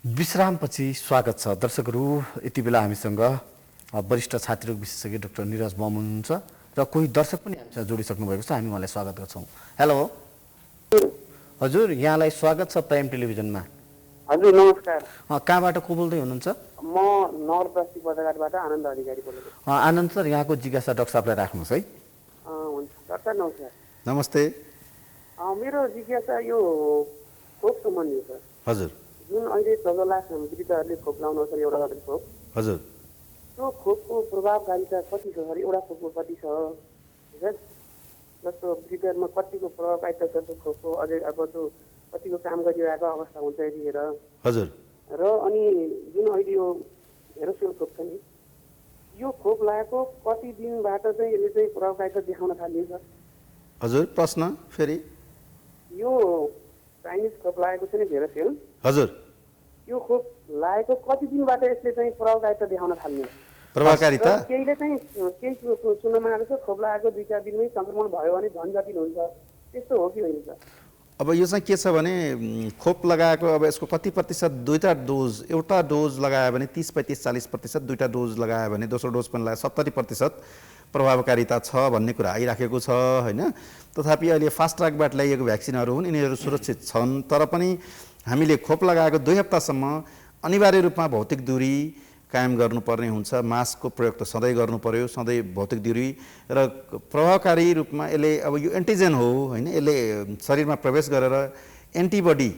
विश्रामपछि स्वागत छ दर्शकहरू। यति बेला हामीसँग वरिष्ठ छातीरोग विशेषज्ञ डाक्टर निरज बम हुनुहुन्छ र कोही दर्शक पनि हामीसँग जोडिसक्नु भएको छ। हामी उहाँलाई स्वागत गर्छौँ। हेलो हजुर, यहाँलाई स्वागत छ प्राइम टेलिभिजनमा। हजुर नमस्कार। कहाँबाट को बोल्दै हुनुहुन्छ? म नवलपरासी बजारघाटबाट आनन्द अधिकारी बोलेको। आनन्द सर, यहाँको जिज्ञासा डाक्टर साहबलाई राख्नुहोस् है। हुन्छ डाक्टर, नमस्कार। नमस्ते। मेरो जिज्ञासा यो खोप सम्बन्धी छ। हजुर। जुन अहिले 14 लाख वृद्धहरूले खोप लाउनु छ, एउटा मात्रै खोप। हजुर। त्यो खोपको प्रभावकारिता कति छ सर? एउटा खोपको कति छ? जस्तो वृद्धहरूमा कतिको प्रभावकारिता छ त्यो खोपको? अझै अब त्यो कतिको काम गरिरहेको अवस्था हुन्छ यतिखेर? हजुर। र अनि जुन अहिले यो भेरोसेल खोप छ नि, यो खोप लगाएको कति दिनबाट चाहिँ यसले चाहिँ प्रभावकारिता देखाउन थालिन्छ? हजुर, प्रश्न फेरि? यो चाइनिज खोप लागेको छ नि भेरोसेल, हजुर, यो खोप लागेको कति दिनबाट यसले चाहिँ प्रभावकारिता देखाउन थाल्ने? प्रभावकारिता केहीले चाहिँ केही सुन्नमा आएको छ खोप लागेको 2-4 दिनमै संक्रमण भयो भने झन् जटिल हुन्छ, त्यस्तो हो कि होइन सर? अब यो चाहिँ के छ भने खोप लगाएको अब यसको कति प्रतिशत, दुईटा डोज, एउटा डोज लगायो भने 30-35-40%, दुईटा डोज लगायो भने दोस्रो डोज पनि लगायो 70% प्रभावकारिता छ भन्ने कुरा आइराखेको छ होइन। तथापि अहिले फास्ट ट्र्याकबाट ल्याइएको भ्याक्सिनहरू हुन्, यिनीहरू सुरक्षित छन्। तर पनि हामीले खोप लगाएको 2 हप्तासम्म अनिवार्य रूपमा भौतिक दूरी कायम गर्नुपर्ने हुन्छ। मास्कको प्रयोग त सधैँ गर्नु पर्यो, सधैँ भौतिक दूरी। र प्रभावकारी रूपमा यसले अब यो एन्टिजेन हो होइन, यसले शरीरमा प्रवेश गरेर एन्टिबडी,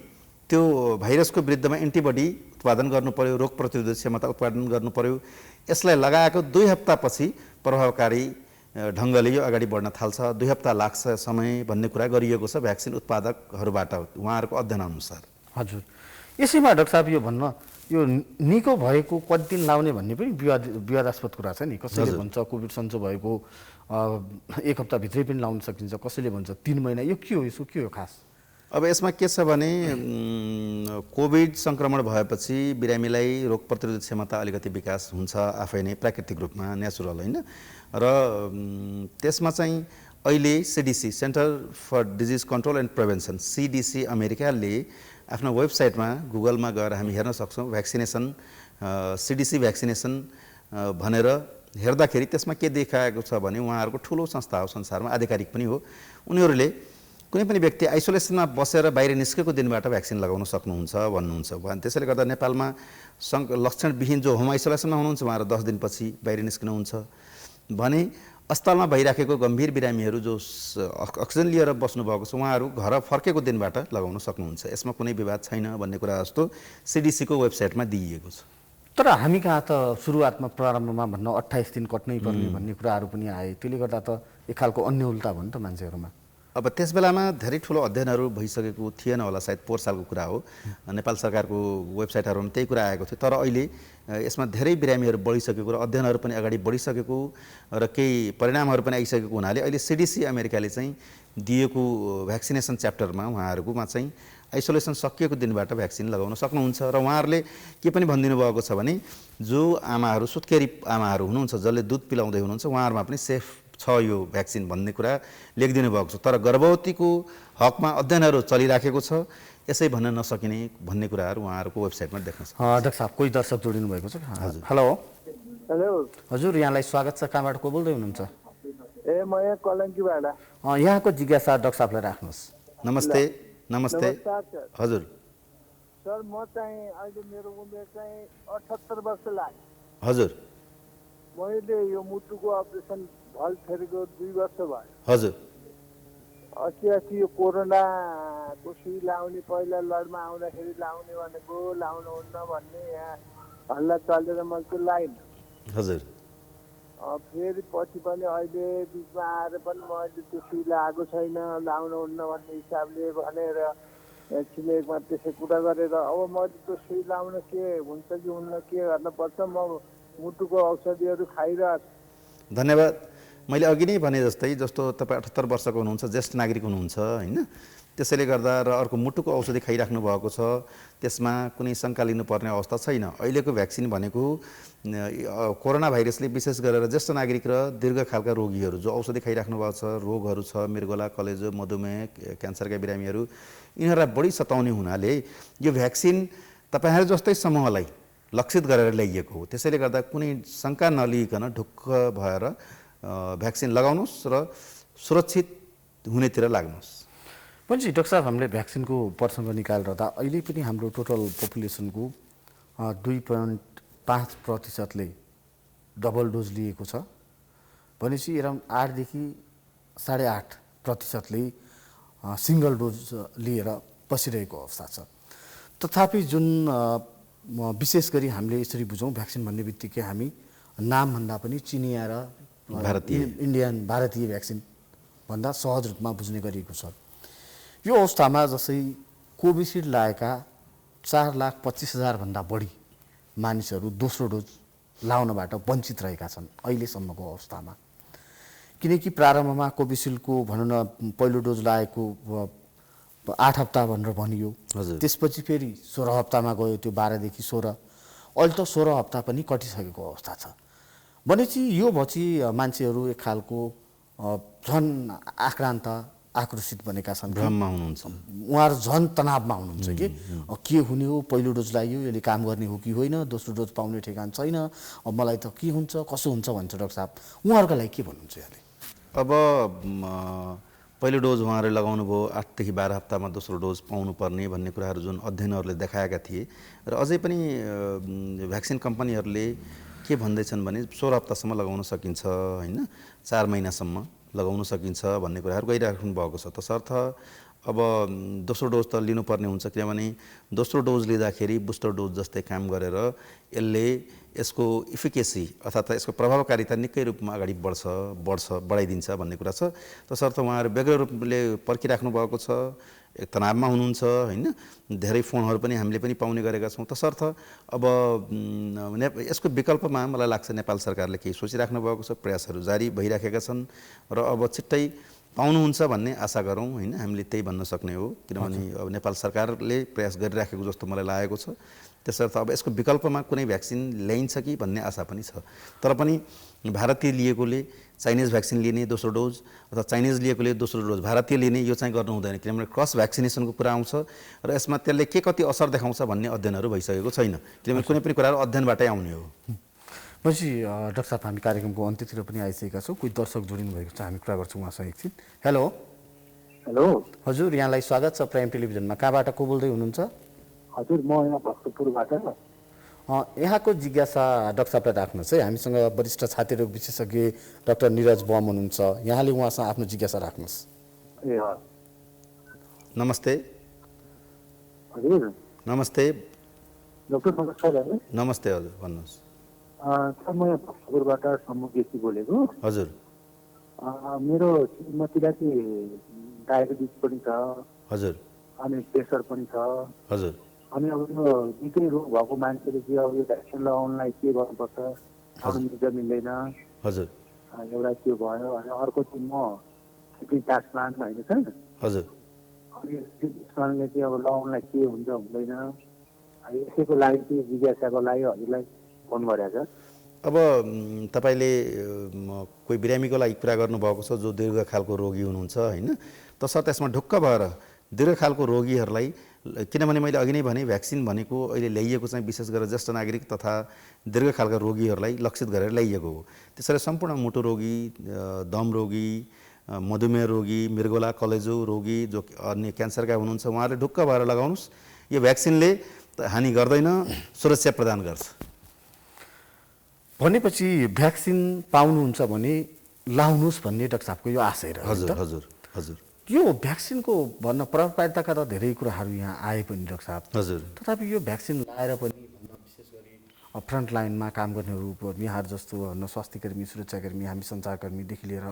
त्यो भाइरसको विरुद्धमा एन्टिबडी उत्पादन गर्नु पर्यो, रोग प्रतिरोधक क्षमता उत्पादन गर्नु पर्यो। यसलाई लगाएको 2 हप्तापछि प्रभावकारी ढङ्गले यो अगाडि बढ्न थाल्छ। 2 हप्ता लाग्छ समय भन्ने कुरा गरिएको छ भ्याक्सिन उत्पादकहरूबाट, उहाँहरूको अध्ययनअनुसार। हजुर, यसैमा डाक्टर साहब यो भन्न, यो निको भएको कति दिन लाउने भन्ने पनि विवादास्पद कुरा छ नि। कसैले भन्छ कोभिड सन्चो भएको 1 हप्ताभित्रै पनि लाउन सकिन्छ, कसैले भन्छ 3 महिना। यो के हो, यसको के हो खास? अब यसमा के छ भने कोभिड सङ्क्रमण भएपछि बिरामीलाई रोग प्रतिरोधक क्षमता अलिकति विकास हुन्छ आफै नै प्राकृतिक रूपमा नेचुरल होइन र त्यसमा चाहिँ अहिले CDC Center for Disease Control and Prevention CDC अमेरिकाले आफ्नो वेबसाइटमा गुगलमा गएर हामी हेर्न सक्छौँ भ्याक्सिनेसन CDC भ्याक्सिनेसन भनेर हेर्दाखेरि त्यसमा के देखाएको छ भने उहाँहरूको ठुलो संस्था हो संसारमा आधिकारिक पनि हो उनीहरूले कुनै पनि व्यक्ति आइसोलेसनमा बसेर बाहिर निस्केको दिनबाट भ्याक्सिन लगाउन सक्नुहुन्छ भन्नुहुन्छ त्यसैले गर्दा नेपालमा लक्षणविहीन जो होम आइसोलेसनमा हुनुहुन्छ उहाँहरू 10 दिनपछि बाहिर निस्किनुहुन्छ भने अस्पतालमा भइराखेको गम्भीर बिरामीहरू जो अक्सिजन लिएर बस्नुभएको छ उहाँहरू घर फर्केको दिनबाट लगाउन सक्नुहुन्छ यसमा कुनै विवाद छैन भन्ने कुरा जस्तो CDC को वेबसाइटमा दिइएको छ तर हामी कहाँ त सुरुवातमा प्रारम्भमा भन्न 28 दिन कट्नै पर्ने भन्ने कुराहरू पनि आए त्यसले गर्दा त एक खालको अन्य उल्टा भयो नि त मान्छेहरूमा अब त्यस बेलामा धेरै ठुलो अध्ययनहरू भइसकेको थिएन होला सायद पोहोर सालको कुरा हो नेपाल सरकारको वेबसाइटहरूमा त्यही कुरा आएको थियो तर अहिले यसमा धेरै बिरामीहरू बढिसकेको र अध्ययनहरू पनि अगाडि बढिसकेको र केही परिणामहरू पनि आइसकेको हुनाले अहिले CDC अमेरिकाले चाहिँ दिएको भ्याक्सिनेसन च्याप्टरमा उहाँहरूकोमा चाहिँ आइसोलेसन सकिएको दिनबाट भ्याक्सिन लगाउन सक्नुहुन्छ र उहाँहरूले के पनि भनिदिनु भएको छ भने जो आमाहरू सुत्केरी आमाहरू हुनुहुन्छ जसले दुध पिलाउँदै हुनुहुन्छ उहाँहरूमा पनि सेफ छ यो भ्याक्सिन भन्ने कुरा लेखिदिनु भएको छ तर गर्भवतीको हकमा अध्ययनहरू चलिराखेको छ यसै भन्न नसकिने भन्ने कुराहरू उहाँहरूको वेबसाइटमा देख्न सक्छ डाक्टर साहब कोही दर्शक जोडिनु भएको छ हजुर हेलो हजुर यहाँलाई स्वागत छ कहाँबाट को बोल्दै हुनुहुन्छ म यहाँ कलङ्कीबाट यहाँको जिज्ञासा डाक्टर साहबलाई राख्नुहोस् नमस्ते नमस्ते हजुर सर म चाहिँ अहिले मेरो उमेर चाहिँ 78 वर्ष लाग्यो हजुर मैले यो मुटुको अपरेसन भल फेरेको 2 वर्ष भयो हजुर अस्ति यो कोरोनाको सुई लाउने पहिला लडमा आउँदाखेरि लाउने भनेको लाउनुहुन्न भन्ने यहाँ हल्ला चलेर मैले लाइन हजुर फेरि पछि पनि अहिले बिचमा आएर पनि मैले त्यो सुई लगाएको छैन लाउनुहुन्न भन्ने हिसाबले भनेर छिमेकमा त्यसै कुरा गरेर अब मैले त्यो सुई लाउन के हुन्छ कि हुन्न के गर्नुपर्छ म मुटुको औषधिहरू खाइरहेको धन्यवाद मैले अघि नै भने जस्तै जस्तो तपाईँ 78 वर्षको हुनुहुन्छ ज्येष्ठ नागरिक हुनुहुन्छ होइन त्यसैले गर्दा र अर्को मुटुको औषधि खाइराख्नु भएको छ त्यसमा कुनै शङ्का लिनुपर्ने अवस्था छैन अहिलेको भ्याक्सिन भनेको कोरोना भाइरसले विशेष गरेर ज्येष्ठ नागरिक र दीर्घकालका रोगीहरू जो औषधि खाइराख्नु भएको छ रोगहरू छ मृगोला कलेजो मधुमेह क्यान्सरका बिरामीहरू यिनीहरूलाई बढी सताउने हुनाले यो भ्याक्सिन तपाईँहरू जस्तै समूहलाई लक्षित गरेर ल्याइएको हो त्यसैले गर्दा कुनै शङ्का नलिइकन ढुक्क भएर भ्याक्सिन लगाउनुहोस् र सुरक्षित हुनेतिर लाग्नुहोस् भनेपछि डाक्टर साहब हामीले भ्याक्सिनको प्रसङ्ग निकालिरहँदा अहिले पनि हाम्रो टोटल पपुलेसनको 2.5% डबल डोज लिएको छ भनेपछि एराउन्ड 8 देखि 8.5% सिङ्गल डोज लिएर बसिरहेको अवस्था छ तथापि जुन विशेष गरी हामीले यसरी बुझौँ भ्याक्सिन भन्ने बित्तिकै हामी नामभन्दा पनि चिनिया र भारतीय भ्याक्सिन भन्दा सहज रूपमा बुझ्ने गरिएको छ यो अवस्थामा जस्तै कोभिसिल्ड लागेका 4,25,000 भन्दा बढी मानिसहरू दोस्रो डोज लाउनबाट वञ्चित रहेका छन् अहिलेसम्मको अवस्थामा किनकि प्रारम्भमा कोभिसिल्डको भनौँ न पहिलो डोज लागेको 8 हप्ता भनेर भनियो त्यसपछि फेरि 16 हप्तामा गयो त्यो 12 देखि 16 अहिले त 16 हप्ता पनि कटिसकेको अवस्था छ भनेपछि यो भछि मान्छेहरू एक खालको झन् आक्रान्त आक्रोशित बनेका छन् भ्रममा हुनुहुन्छ उहाँहरू झन् तनावमा हुनुहुन्छ कि के हुने हो पहिलो डोज लाग्यो यसले काम गर्ने हो कि होइन दोस्रो डोज पाउने ठेगान छैन अब मलाई त के हुन्छ कसो हुन्छ भन्छ डाक्टर साहब उहाँहरूको लागि के भन्नुहुन्छ यहाँले अब पहिलो डोज उहाँहरूले लगाउनु भयो 8 देखि 12 हप्तामा दोस्रो डोज पाउनुपर्ने भन्ने कुराहरू जुन अध्ययनहरूले देखाएका थिए र अझै पनि भ्याक्सिन कम्पनीहरूले के भन्दैछन् भने 16 हप्तासम्म लगाउन सकिन्छ होइन 4 महिनासम्म लगाउन सकिन्छ भन्ने कुराहरू गइराख्नु भएको छ तसर्थ अब दोस्रो डोज त लिनुपर्ने हुन्छ किनभने दोस्रो डोज लिँदाखेरि बुस्टर डोज जस्तै काम गरेर यसले यसको इफिकेसी अर्थात् यसको प्रभावकारिता निकै रूपमा अगाडि बढाइदिन्छ भन्ने कुरा छ तसर्थ उहाँहरू व्यग्र रूपले पर्खिराख्नु भएको छ एक तनावमा हुनुहुन्छ होइन धेरै फोनहरू पनि हामीले पनि पाउने गरेका छौँ तसर्थ अब यसको विकल्पमा मलाई लाग्छ नेपाल सरकारले केही सोचिराख्नु भएको छ प्रयासहरू जारी भइराखेका छन् र अब छिट्टै पाउनुहुन्छ भन्ने आशा गरौँ होइन, हामीले त्यही भन्न सक्ने हो। किनभने अब नेपाल सरकारले प्रयास गरिराखेको जस्तो मलाई लागेको छ। त्यसर्थ अब यसको विकल्पमा कुनै भ्याक्सिन ल्याइन्छ कि भन्ने आशा पनि छ। तर पनि भारतीय लिएकोले चाइनिज भ्याक्सिन लिने दोस्रो डोज अथवा चाइनिज लिएकोले दोस्रो डोज भारतीय लिने यो चाहिँ गर्नु हुँदैन, किनभने क्रस भ्याक्सिनेसनको कुरा आउँछ र यसमा त्यसले के कति असर देखाउँछ भन्ने अध्ययनहरू भइसकेको छैन, किनभने कुनै पनि कुराहरू अध्ययनबाटै आउने हो। पछि डाक्टर साहब हामी कार्यक्रमको अन्त्यतिर पनि आइसकेका छौँ। कोही दर्शक जोडिनु भएको छ, हामी कुरा गर्छौँ उहाँसँग एकछिन। हेलो हेलो हजुर, यहाँलाई स्वागत छ प्राइम टेलिभिजनमा। कहाँबाट को बोल्दै हुनुहुन्छ? हजुर, म यहाँ भक्तपुरबाट। यहाँको जिज्ञासा डाक्टर साहबलाई राख्नुहोस् है। हामीसँग वरिष्ठ छाती रोग विशेषज्ञ डाक्टर निरज बम हुनुहुन्छ, यहाँले उहाँसँग आफ्नो जिज्ञासा राख्नुहोस्। ए नमस्ते। हजुर नमस्ते। डक्टर नमस्कार। नमस्ते हजुर, भन्नुहोस्। सर, म यहाँ भक्तपुरबाट सम्मु केसी बोलेको। हजुर मेरो श्रीमतीलाई चाहिँ डायबिटिज पनि छ, हजुर अनि प्रेसर पनि छ। हजुर अनि अब यो निकै रोग भएको मान्छेले चाहिँ अब यो भ्याक्सिन लगाउनलाई के गर्नुपर्छ? मिल्छ मिल्दैन? हजुर एउटा त्यो भयो। अनि अर्को चाहिँ म किडनी ट्रान्सप्लान्ट होइन सर। हजुर अनि ट्रान्सप्लान्टले चाहिँ अब लगाउनलाई के हुन्छ हुँदैन, यसैको लागि चाहिँ जिज्ञासाको लागि हजुरलाई फोन गरेको छ। अब तपाईँले कोही बिरामीको लागि कुरा गर्नुभएको छ जो दीर्घकालको रोगी हुनुहुन्छ होइन, तसर्थ यसमा ढुक्क भएर दीर्घकालको रोगीहरूलाई, किनभने मैले अघि नै भने भ्याक्सिन भनेको अहिले ल्याइएको चाहिँ विशेष गरेर ज्येष्ठ नागरिक तथा दीर्घकालका रोगीहरूलाई लक्षित गरेर ल्याइएको हो। त्यसैले सम्पूर्ण मुटु रोगी, दम रोगी, मधुमेह रोगी, मृगोला कलेजो रोगी, जो अन्य क्यान्सरका हुनुहुन्छ, उहाँहरूले ढुक्क भएर लगाउनुहोस्। यो भ्याक्सिनले हानि गर्दैन, सुरक्षा प्रदान गर्छ। भनेपछि भ्याक्सिन पाउनुहुन्छ भने लाउनुहोस् भन्ने डाक्टर साहबको यो आशय रह्यो। हजुर हजुर हजुर यो भ्याक्सिनको भन्न प्रभावकारिताका त धेरै कुराहरू यहाँ आए पनि डाक्टर साहब, हजुर तथापि यो भ्याक्सिन लाएर पनि विशेष गरी फ्रन्ट लाइनमा काम गर्नेहरू, यहाँहरू जस्तो स्वास्थ्यकर्मी, सुरक्षाकर्मी, हामी सञ्चारकर्मीदेखि लिएर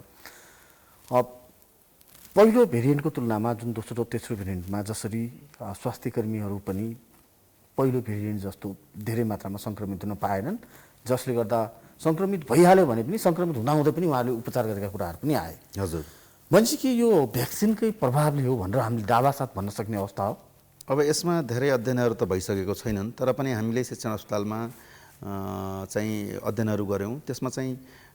पहिलो भेरिएन्टको तुलनामा जुन दोस्रो र तेस्रो भेरिएन्टमा जसरी स्वास्थ्यकर्मीहरू पनि पहिलो भेरिएन्ट जस्तो धेरै मात्रामा सङ्क्रमित हुन पाएनन्, जसले गर्दा सङ्क्रमित भइहाल्यो भने पनि सङ्क्रमित हुँदाहुँदै पनि उहाँले उपचार गरेका कुराहरू पनि आए। हजुर भनेपछि कि यो भ्याक्सिनकै प्रभावले हो भनेर हामीले दावासाथ भन्न सक्ने अवस्था हो? अब यसमा धेरै अध्ययनहरू त भइसकेको छैनन्, तर पनि हामीले शिक्षण अस्पतालमा चाहिँ अध्ययनहरू गऱ्यौँ। त्यसमा चाहिँ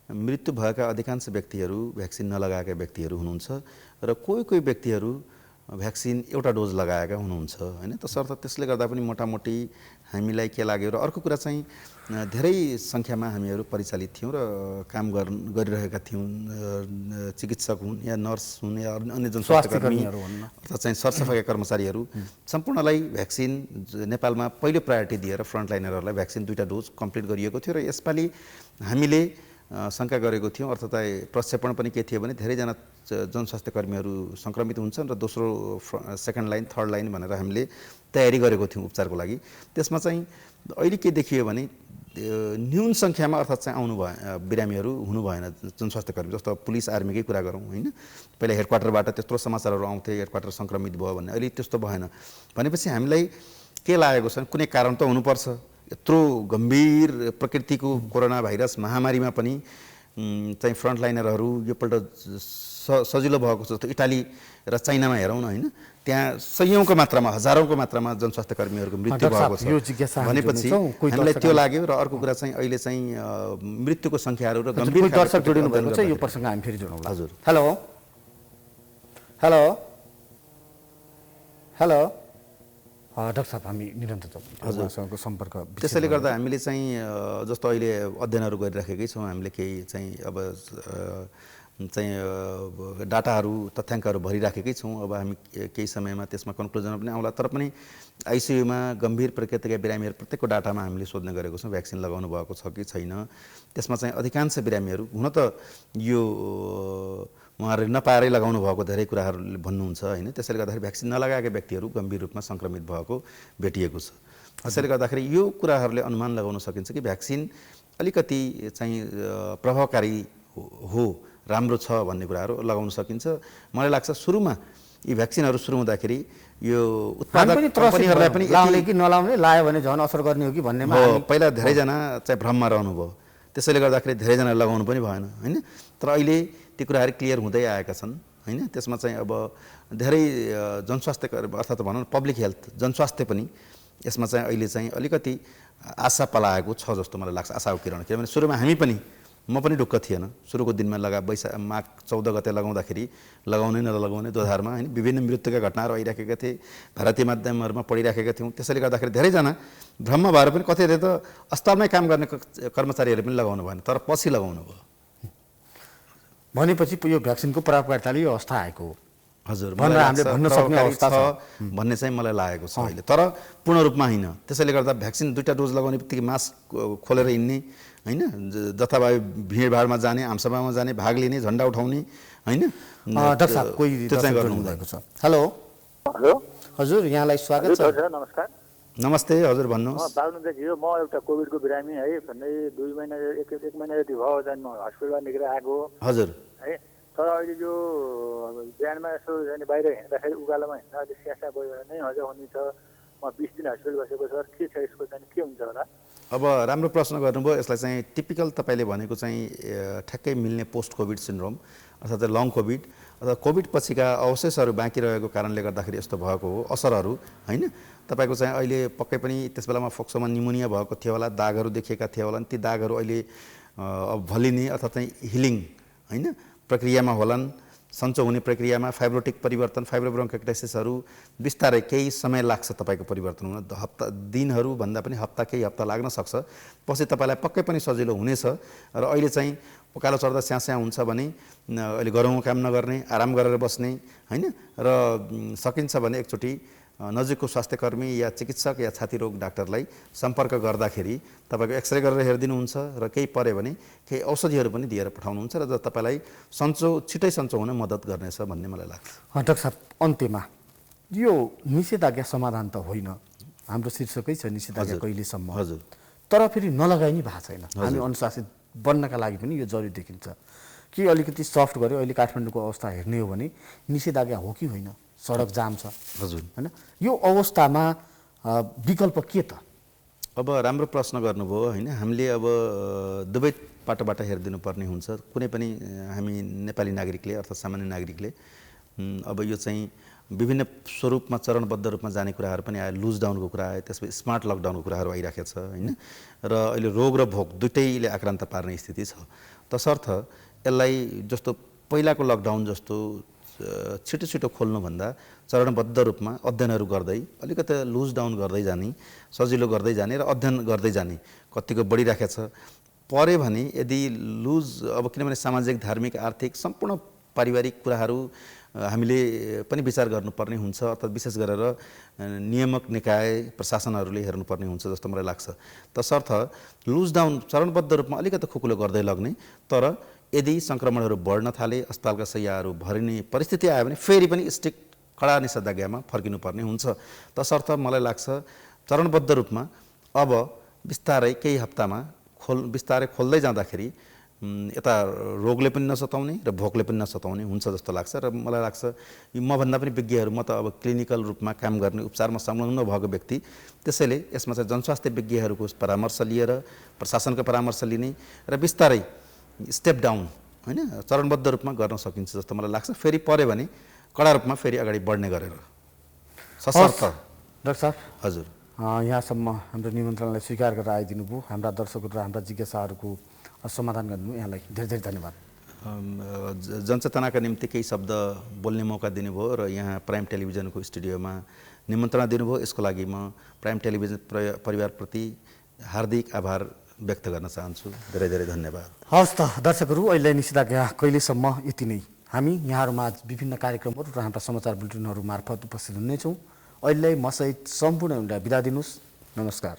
मृत्यु भएका अधिकांश व्यक्तिहरू भ्याक्सिन नलगाएका व्यक्तिहरू हुनुहुन्छ र कोही कोही व्यक्तिहरू भ्याक्सिन एउटा डोज लगाएका हुनुहुन्छ होइन। तसर्थ त्यसले गर्दा पनि मोटामोटी हामीलाई के लाग्यो। र अर्को कुरा चाहिँ धेरै सङ्ख्यामा हामीहरू परिचालित थियौँ र काम गरिरहेका थियौँ, चिकित्सक हुन् या नर्स हुन् या अन्य जनस्वास्थ्यकर्मी अथवा चाहिँ सरसफाइका कर्मचारीहरू सम्पूर्णलाई भ्याक्सिन नेपालमा पहिलो प्रायोरिटी दिएर फ्रन्टलाइनरहरूलाई भ्याक्सिन 2टा डोज कम्प्लिट गरिएको थियो। र यसपालि हामीले शङ्का गरेको थियौँ, अर्थात् प्रक्षेपण पनि के थियो भने धेरैजना जनस्वास्थ्य कर्मीहरू सङ्क्रमित हुन्छन् र दोस्रो सेकेन्ड लाइन थर्ड लाइन भनेर हामीले तयारी गरेको थियौँ उपचारको लागि। त्यसमा चाहिँ अहिले के देखियो भने न्यून सङ्ख्यामा अर्थात् चाहिँ आउनु भयो बिरामीहरू हुनु भएन जनस्वास्थ्य कर्मी, जस्तो पुलिस आर्मीकै कुरा गरौँ होइन। पहिला हेडक्वार्टरबाट त्यत्रो समाचारहरू आउँथे हेडक्वार्टर सङ्क्रमित भयो भन्ने, अहिले त्यस्तो भएन। भनेपछि हामीलाई के लागेको छ, कुनै कारण त हुनुपर्छ। यत्रो गम्भीर प्रकृतिको कोरोना भाइरस महामारीमा पनि चाहिँ फ्रन्टलाइनरहरू योपल्ट सजिलो भएको छ। जस्तो इटाली र चाइनामा हेरौँ न होइन, त्यहाँ सयौँको मात्रामा, हजारौँको मात्रामा जनस्वास्थ्य कर्मीहरूको मृत्यु भएको छ। भनेपछि हामीलाई त्यो लाग्यो। र अर्को कुरा चाहिँ अहिले चाहिँ मृत्युको सङ्ख्याहरू र गम्भीर दर्शक जोडिनु भएको छ, यो प्रसङ्ग हामी फेरि जोडौँ। हजुर हेलो हेलो हेलो डाक्टर साहब, हामी निरन्तर हजुरसँगको सम्पर्क। त्यसैले गर्दा हामीले चाहिँ जस्तो अहिले अध्ययनहरू गरिराखेकै छौँ हामीले, केही चाहिँ अब चाहिँ डाटाहरू तथ्याङ्कहरू भरिराखेकै छौँ। अब हामी केही समयमा त्यसमा कन्क्लुजन पनि आउला। तर पनि आइसियुमा गम्भीर प्रकृतिका बिरामीहरू प्रत्येकको डाटामा हामीले सोध्ने गरेको छौँ भ्याक्सिन लगाउनु भएको छ कि छैन। त्यसमा चाहिँ अधिकांश बिरामीहरू, हुन त यो उहाँहरूले नपाएरै लगाउनु भएको धेरै कुराहरूले भन्नुहुन्छ होइन। त्यसैले गर्दाखेरि भ्याक्सिन नलगाएका व्यक्तिहरू गम्भीर रूपमा सङ्क्रमित भएको भेटिएको छ। त्यसैले गर्दाखेरि यो कुराहरूले अनुमान लगाउन सकिन्छ कि भ्याक्सिन अलिकति चाहिँ प्रभावकारी हो, राम्रो छ भन्ने कुराहरू लगाउन सकिन्छ। मलाई लाग्छ सुरुमा यी भ्याक्सिनहरू सुरु हुँदाखेरि यो उत्पादक कम्पनीहरूलाई पनि लाउने कि नलाउने, लायो भने झन् असर गर्ने हो कि भन्नेमा पहिला धेरैजना चाहिँ भ्रममा रहनुभयो। त्यसैले गर्दाखेरि धेरैजना लगाउनु पनि भएन होइन। तर अहिले ती कुराहरू क्लियर हुँदै आएका छन् हैन। त्यसमा चाहिँ अब धेरै जनस्वास्थ्य अर्थात् भनौँ पब्लिक हेल्थ जनस्वास्थ्य पनि यसमा चाहिँ अहिले चाहिँ अलिकति आशा पलाएको छ जस्तो मलाई लाग्छ, आशाको किरण। किनभने सुरुमा हामी पनि म पनि ढुक्क थिएन, सुरुको दिनमा माघ 14 गते लगाउँदाखेरि लगाउने नलगाउने दोधारमा हैन विभिन्न मृत्युका घटनाहरू आइराखेका थिए, भारतीय माध्यमहरूमा पढिराखेका थियौँ। त्यसैले गर्दाखेरि धेरैजना भ्रम भएर पनि कतिले त अस्पतालमै काम गर्ने कर्मचारीहरूले पनि लगाउनु भएन, तर पछि लगाउनु भयो। भनेपछि यो भ्याक्सिनको प्रभावकारिताले यो अवस्था आएको हो हजुर, भनेर हामीले भन्न सक्ने अवस्था छ भन्ने चाहिँ मलाई लागेको छ अहिले, तर पूर्ण रूपमा होइन। त्यसैले गर्दा भ्याक्सिन 2टा डोज लगाउने बित्तिकै मास्क खोलेर हिँड्ने हैन, जथाभावी भिडभाडमा जाने, आमसभामा जाने, भाग लिने, झन्डा उठाउने हैन, डाक्टर साहब कोही त्यो चाहिँ गर्नु भएको छ। हेलो हेलो हजुर, यहाँलाई स्वागत छ। सर नमस्कार। नमस्ते हजुर, भन्नुहोस्। बागलुङदेखि हो। म एउटा कोभिडको बिरामी है, भन्दै 2 महिना एक महिना जति भयो चाहिँ म हस्पिटलमा निक्लेर आएको हजुर है। तर अहिले यो बिहानमा यसो बाहिर हिँड्दाखेरि उकालोमा हिँड्दा अहिले स्यासा गयो भने नै अझ हुने छ। म 20 दिन हस्पिटल बसेको सर, के छ यसको चाहिँ के हुन्छ होला? अब राम्रो प्रश्न गर्नुभयो। यसलाई चाहिँ टिपिकल तपाईँले भनेको चाहिँ ठ्याक्कै मिल्ने पोस्ट कोभिड सिन्ड्रोम अर्थात् लङ कोभिड अथवा कोभिड पछिका अवशेषहरू बाँकी रहेको कारणले गर्दाखेरि यस्तो भएको हो असरहरू हैन। तपाईँको चाहिँ अहिले पक्कै पनि त्यस बेलामा फोक्सोमा निमोनिया भएको थियो होला, दागहरू देखिएका थिए होला, ती दागहरू अहिले अब भलिने अथवा चाहिँ हिलिङ हैन प्रक्रियामा होलान्। सन्चो हुने प्रक्रियामा फाइब्रोटिक परिवर्तन, फाइब्रोब्रोन्काइटिसहरू बिस्तारै केही समय लाग्छ तपाईँको परिवर्तन हुन, दिनहरू भन्दा पनि केही हप्ता लाग्न सक्छ। पछि तपाईँलाई पक्कै पनि सजिलो हुनेछ। र अहिले चाहिँ उकालो चढ्दा स्यास्या हुन्छ भने अहिले गरौँ काम नगर्ने, आराम गरेर बस्ने हैन, र सकिन्छ भने एकचोटि नजिकको स्वास्थ्यकर्मी या चिकित्सक या छातीरोग डाक्टरलाई सम्पर्क गर्दाखेरि तपाईँको एक्सरे गरेर हेरिदिनुहुन्छ र केही पऱ्यो भने केही औषधिहरू पनि दिएर पठाउनुहुन्छ र तपाईँलाई छिटै सन्चो हुन मद्दत गर्नेछ भन्ने मलाई लाग्छ। डाक्टर साहब, अन्त्यमा यो निषेधाज्ञा समाधान त होइन, हाम्रो शीर्षकै छ निषेधाज्ञा कहिलेसम्म। हजुर, तर फेरि नलगाइ नै भएको छैन। हामी अनुशासित बन्नका लागि पनि यो जरुरी देखिन्छ कि अलिकति सफ्ट गऱ्यो। अहिले काठमाडौँको अवस्था हेर्ने हो भने निषेधाज्ञा हो कि होइन, सडक जाम छ हजुर हैन। यो अवस्थामा विकल्प के त? अब राम्रो प्रश्न गर्नुभयो हैन। हामीले अब दुवै पाटोबाट हेरिदिनु पर्ने हुन्छ। कुनै पनि हामी नेपाली नागरिकले अर्थात् सामान्य नागरिकले अब यो चाहिँ विभिन्न स्वरूपमा चरणबद्ध रूपमा जाने कुराहरू पनि आयो, लुज डाउनको कुरा आयो, त्यसपछि स्मार्ट लकडाउनको कुराहरू आइराखेको छ हैन। र अहिले रोग र भोक दुइटैले आक्रान्त पार्ने स्थिति छ। तसर्थ यसलाई जस्तो पहिलाको लकडाउन जस्तो छिटो छिटो खोल्नुभन्दा चरणबद्ध रूपमा अध्ययनहरू गर्दै अलिकति लुज डाउन गर्दै जाने, सजिलो गर्दै जाने र अध्ययन गर्दै जाने। कतिको बढिराखेको छ परे भने यदि लुज अब किनभने सामाजिक, धार्मिक, आर्थिक सम्पूर्ण पारिवारिक कुराहरू हामीले पनि विचार गर्नुपर्ने हुन्छ, अर्थात् विशेष गरेर नियामक निकाय प्रशासनहरूले हेर्नुपर्ने हुन्छ जस्तो मलाई लाग्छ। तसर्थ लुज डाउन चरणबद्ध रूपमा अलिकति खुकुलो गर्दै लग्ने, तर यदि सङ्क्रमणहरू बढ्न थाले, अस्पतालका शैय्याहरू भरिने परिस्थिति आयो भने फेरि पनि स्ट्रिक्ट कडा निषेधाज्ञामा फर्किनुपर्ने हुन्छ। तसर्थ मलाई लाग्छ चरणबद्ध रूपमा अब बिस्तारै केही हप्तामा बिस्तारै खोल्दै जाँदाखेरि यता रोगले पनि नसताउने र भोकले पनि नसताउने हुन्छ जस्तो लाग्छ। र मलाई लाग्छ मभन्दा पनि विज्ञहरू, म त अब क्लिनिकल रूपमा काम गर्ने उपचारमा संलग्न भएको व्यक्ति, त्यसैले यसमा चाहिँ जनस्वास्थ्य विज्ञहरूको परामर्श लिएर प्रशासनको परामर्श लिने र बिस्तारै स्टेप डाउन हैन चरणबद्ध रूपमा गर्न सकिन्छ जस्तो मलाई लाग्छ। फेरि पऱ्यो भने कडा रूपमा फेरि अगाडि बढ्ने गरेर सशर्त। डाक्टर साहब हजुर, यहाँसम्म हाम्रो निमन्त्रणलाई स्वीकार गरेर आइदिनु भयो, हाम्रा दर्शकहरू र हाम्रा जिज्ञासाहरूको समाधान गरिदिनु, यहाँलाई धेरै धेरै धन्यवाद। जनचेतनाका निम्ति केही शब्द बोल्ने मौका दिनुभयो र यहाँ प्राइम टेलिभिजनको स्टुडियोमा निमन्त्रणा दिनुभयो, यसको लागि म प्राइम टेलिभिजन परिवारप्रति हार्दिक आभार व्यक्त गर्न चाहन्छु। धेरै धेरै धन्यवाद। हवस् त दर्शकहरू, अहिले निषेधाज्ञा कहिलेसम्म यति नै। हामी यहाँहरूमा विभिन्न कार्यक्रमहरू र हाम्रा समाचार बुलेटिनहरू मार्फत उपस्थित हुनेछौँ। अहिले मसहित सम्पूर्ण बिदा दिनुहोस्। नमस्कार।